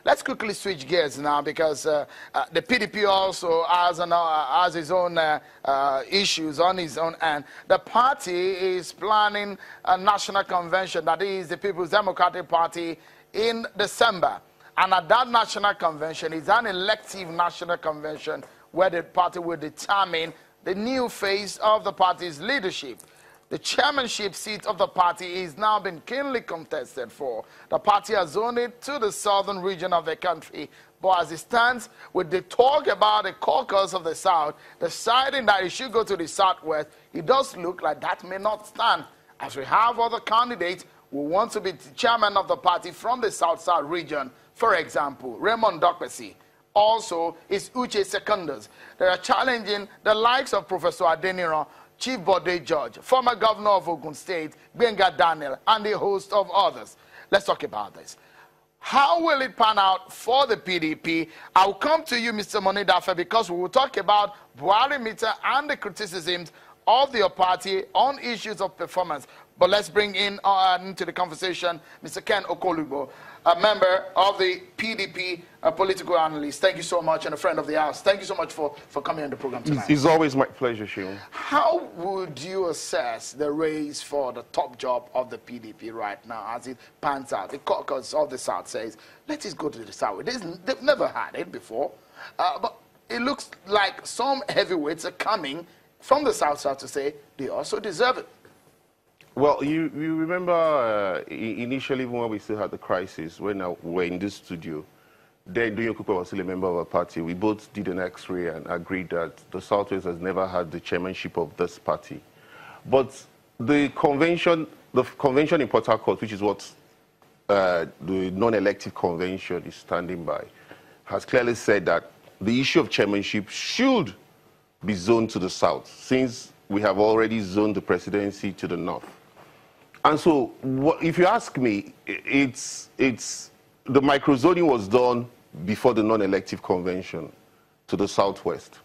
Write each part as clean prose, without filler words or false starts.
let's quickly switch gears now because the PDP also has its own issues on its own end. The party is planning a national convention, that is the People's Democratic Party, in December. And at that national convention is an elective national convention where the party will determine the new phase of the party's leadership. The chairmanship seat of the party is now being keenly contested for. The party has zoned it to the southern region of the country. But as it stands, with the talk about the caucus of the south, deciding that it should go to the southwest, it does look like that may not stand, as we have other candidates who want to be the chairman of the party from the south-south region. For example, Raymond Dokpesi. Also is Uche Secondus. They are challenging the likes of Professor Adeniro, Chief Bode George, former governor of Ogun State, Benga Daniel, and a host of others. Let's talk about this. How will it pan out for the PDP? I'll come to you, Mr. Monidafe, because we will talk about Buhari meter and the criticisms of the party on issues of performance. But let's bring in into the conversation Mr. Ken Okolugbo, a member of the PDP, a political analyst. Thank you so much, and a friend of the house. Thank you so much for coming on the program tonight. It's always my pleasure, Shion. How would you assess the race for the top job of the PDP right now as it pans out? The caucus of the South says, let us go to the South. They've never had it before. But it looks like some heavyweights are coming from the South to say they also deserve it. Well, you remember initially when we still had the crisis, when we were in this studio, then Dunyo Kupe was still a member of our party. We both did an X-ray and agreed that the Southwest has never had the chairmanship of this party. But the convention in Port Harcourt, which is what the non-elective convention is standing by, has clearly said that the issue of chairmanship should be zoned to the South, since we have already zoned the presidency to the North. And so, if you ask me, the microzoning was done before the non-elective convention to the Southwest.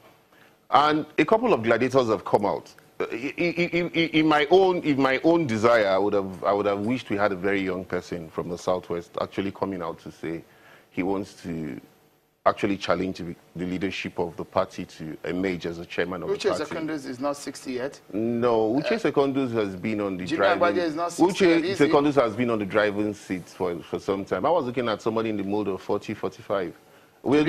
And a couple of gladiators have come out. In my own desire, I would have wished we had a very young person from the Southwest actually coming out to say he wants to actually challenge the leadership of the party to emerge as a chairman of the party. Uche Secondus is not 60 yet? No, Uche Secondus has been on the Uche Secondus has been on the driving seat for some time. I was looking at somebody in the mold of 40, 45. We're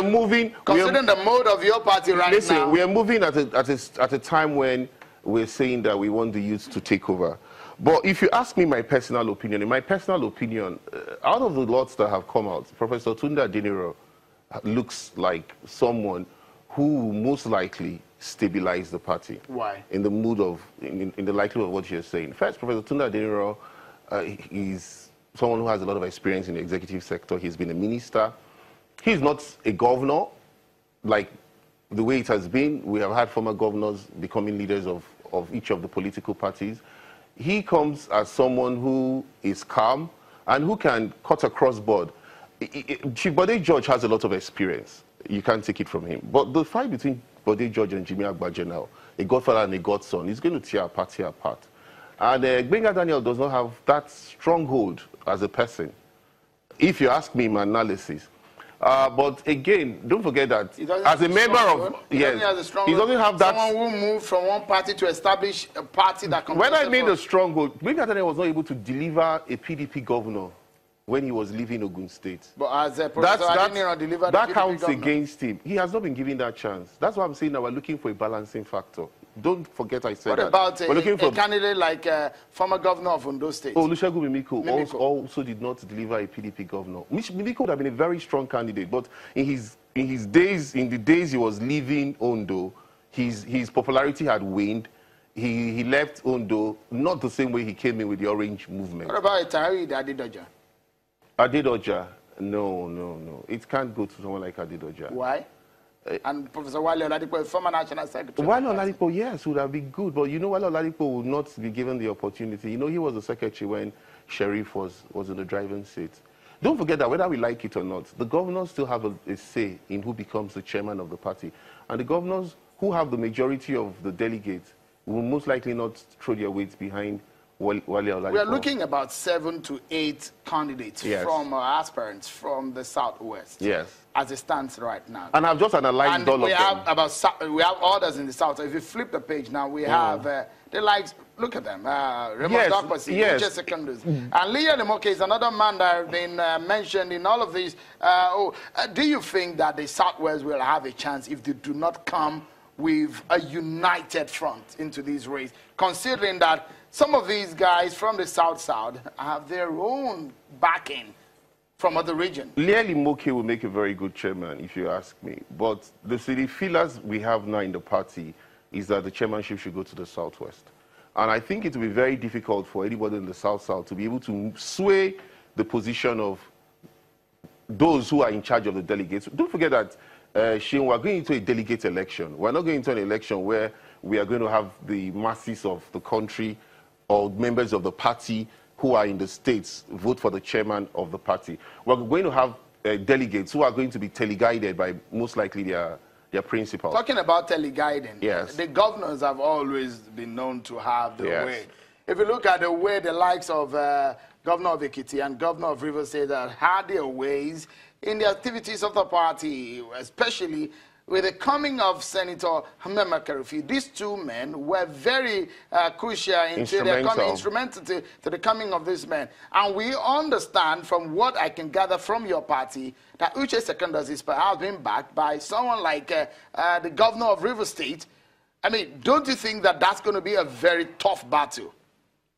moving. Considering the mode of your party right now. We are moving at a time when we're saying that we want the youth to take over. But if you ask me my personal opinion, out of the lots that have come out, Professor Tunde Adeniro looks like someone who will most likely stabilize the party. Why? In the likelihood of what you're saying. First, Professor Tunde Adeniro is someone who has a lot of experience in the executive sector. He's been a minister. He's not a governor, like the way it has been. We have had former governors becoming leaders of each of the political parties. He comes as someone who is calm and who can cut across board. Chief Bode George has a lot of experience. You can't take it from him. But the fight between Bode George and Jimmy Agbaje now, a godfather and a godson, is going to tear our party apart. And Benga Daniel does not have that stronghold as a person, if you ask me my analysis. But again, don't forget that as a member of... Yes, he doesn't have that... Someone who moved from one party to establish a party that... When I mean a stronghold, Benga Daniel was not able to deliver a PDP governor when he was leaving Ogun State. But as Professor Adeniro delivered that counts against him. He has not been given that chance. That's why I'm saying that we're looking for a balancing factor. Don't forget I said that. What about a candidate like former governor of Ondo State? Olusegun Mimiko also did not deliver a PDP governor. Mimiko would have been a very strong candidate, but in the days he was leaving Ondo, his popularity had waned. He left Ondo not the same way he came in with the Orange movement. What about Tari Adedoja? Adedoja, no. It can't go to someone like Adedoja. Why? And Professor Wale Oladipo, former National Secretary. Wale Oladipo, yes, would have been good. But you know, Wale Oladipo would not be given the opportunity. You know, he was the secretary when Sheriff was in the driving seat. Don't forget that whether we like it or not, the governors still have a say in who becomes the chairman of the party. And the governors who have the majority of the delegates will most likely not throw their weight behind Wale We are looking about 7 to 8 candidates from aspirants from the Southwest. Yes. As it stands right now. And I've just analyzed all of them. We have others in the South. So if you flip the page now, we have the likes. Look at them. Raymond Dokpasi, Uche Secondus. And Leah Lemoke is another man that has been mentioned in all of these. Do you think that the Southwest will have a chance if they do not come with a united front into this race, considering that some of these guys from the South have their own backing from other regions? Leah Lemoke will make a very good chairman, if you ask me. But the city feelers we have now in the party is that the chairmanship should go to the Southwest. And I think it will be very difficult for anybody in the South to be able to sway the position of those who are in charge of the delegates. Don't forget that, Shane, we're going into a delegate election. We're not going into an election where we are going to have the masses of the country or members of the party who are in the states vote for the chairman of the party. We're going to have delegates who are going to be teleguided by most likely their principals. Talking about teleguiding, yes, the governors have always been known to have the way. If you look at the way the likes of Governor of Ekiti and Governor of Rivers State that had their ways in the activities of the party, especially with the coming of Senator Hamema Karufi, these two men were very crucial into their coming, instrumental to the coming of this man. And we understand from what I can gather from your party that Uche Secondus is perhaps being backed by someone like the Governor of Rivers State. I mean, don't you think that that's going to be a very tough battle?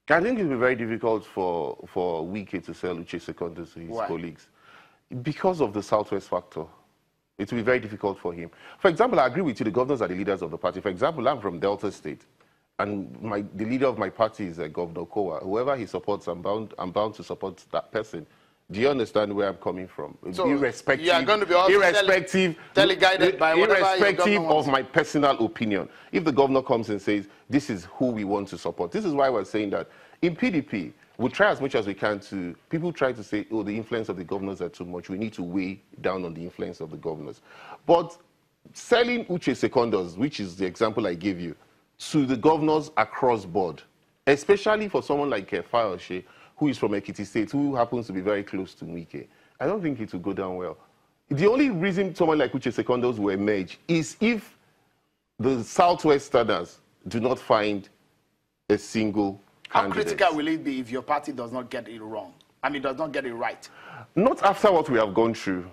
I think it will be very difficult for Wike to sell Uche Secondus to his colleagues because of the Southwest factor. It will be very difficult for him. For example, I agree with you, the governors are the leaders of the party. For example, I'm from Delta State, and the leader of my party is Governor Kowa. Whoever he supports, I'm bound to support that person. Do you understand where I'm coming from? So irrespective, you are going to be teleguided by irrespective of my personal opinion. If the governor comes and says, this is who we want to support, this is why we're saying that in PDP, we try as much as we can to, people try to say, oh, the influence of the governors are too much. We need to weigh down on the influence of the governors. But selling Uche Secondus, which is the example I gave you, to the governors across board, especially for someone like Fayose, who is from Ekiti State, who happens to be very close to Wike, I don't think it will go down well. The only reason someone like Uche Secondus will emerge is if the Southwesterners do not find a single candidate. How critical will it be if your party does not get it wrong? I mean, does not get it right? Not after what we have gone through.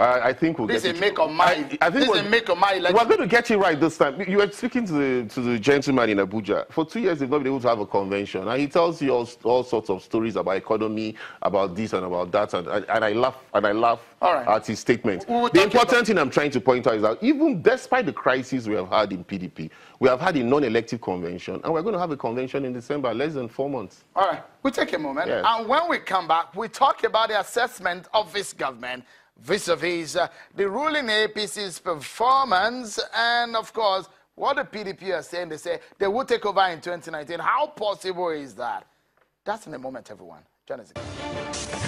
I think we'll this get is a make or my. This is a make or my election. We're going to get it right this time. You were speaking to the gentleman in Abuja. For 2 years, they've not been able to have a convention, and he tells you all sorts of stories about economy, about this and about that, and I laugh at his statement. The important thing I'm trying to point out is that even despite the crisis we have had in PDP, we have had a non-elective convention, and we're going to have a convention in December, less than 4 months. All right, we'll take a moment, and when we come back, we talk about the assessment of this government vis-a-vis the ruling APC's performance, and of course, what the PDP are saying. They say they will take over in 2019. How possible is that? That's in a moment, everyone. Join us again.